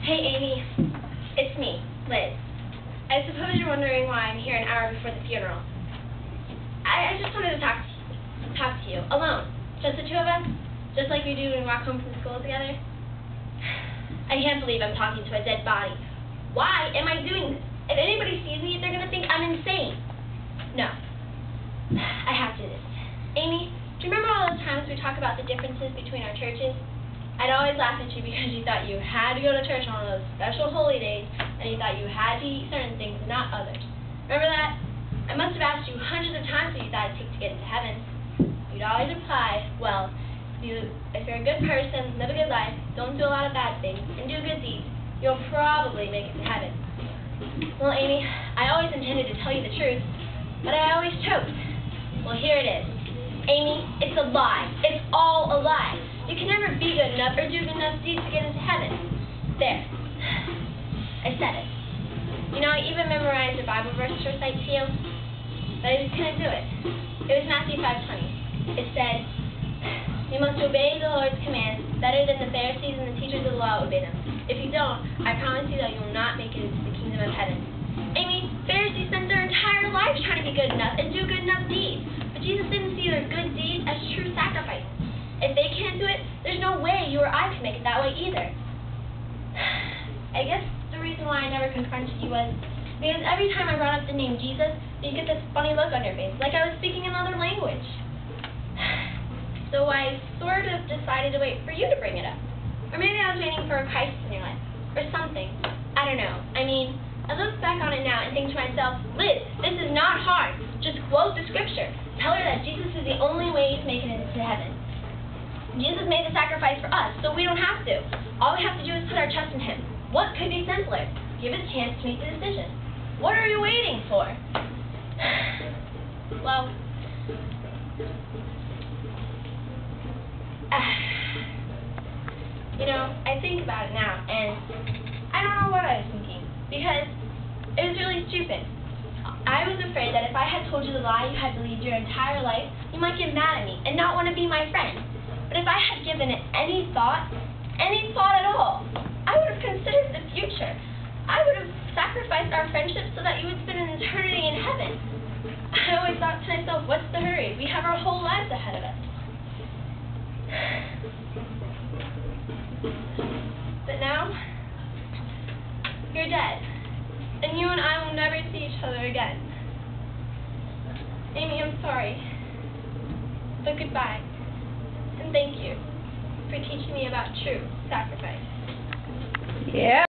Hey Amy, it's me, Liz. I suppose you're wondering why I'm here an hour before the funeral. I just wanted to talk to you, alone. Just the two of us, just like we do when we walk home from school together. I can't believe I'm talking to a dead body. Why am I doing this? If anybody sees me, they're going to think I'm insane. No. I have to do this. Amy, do you remember all those times we talk about the differences between our churches? I'd always laugh at you because you thought you had to go to church on those special holy days, and you thought you had to eat certain things and not others. Remember that? I must have asked you hundreds of times what you thought it'd take to get into heaven. You'd always reply, well, if you're a good person, live a good life, don't do a lot of bad things, and do good deeds, you'll probably make it to heaven. Well, Amy, I always intended to tell you the truth, but I always choked. Well, here it is. Amy, it's a lie. It's all a lie. You can never be good enough or do good enough deeds to get into heaven. There. I said it. You know, I even memorized a Bible verse to recite to you, but I just couldn't do it. It was Matthew 5:20. It said, "You must obey the Lord's commands better than the Pharisees and the teachers of the law obey them. If you don't, I promise you that you will not make it into the kingdom of heaven." Amy, Pharisees spent their entire lives trying to be good enough and do good enough deeds, but Jesus didn't see their good deeds as true sacrifice. If they can't do it, there's no way you or I can make it that way either. I guess the reason why I never confronted you was because every time I brought up the name Jesus, you get this funny look on your face, like I was speaking another language. So I sort of decided to wait for you to bring it up. Or maybe I was waiting for a crisis in your life, or something. I don't know. I mean, I look back on it now and think to myself, Liz, this is not hard. Just quote the scripture. Tell her that Jesus is the only way to make it into heaven. Jesus made the sacrifice for us, so we don't have to. All we have to do is put our trust in Him. What could be simpler? Give us a chance to make the decision. What are you waiting for? Well, you know, I think about it now, and I don't know what I was thinking, because it was really stupid. I was afraid that if I had told you the lie you had believed your entire life, you might get mad at me and not want to be my friend. But if I had given it any thought at all, I would have considered the future. I would have sacrificed our friendship so that you would spend an eternity in heaven. I always thought to myself, what's the hurry? We have our whole lives ahead of us. But now, you're dead, and you and I will never see each other again. Amy, I'm sorry, but goodbye. And thank you for teaching me about true sacrifice. Yeah.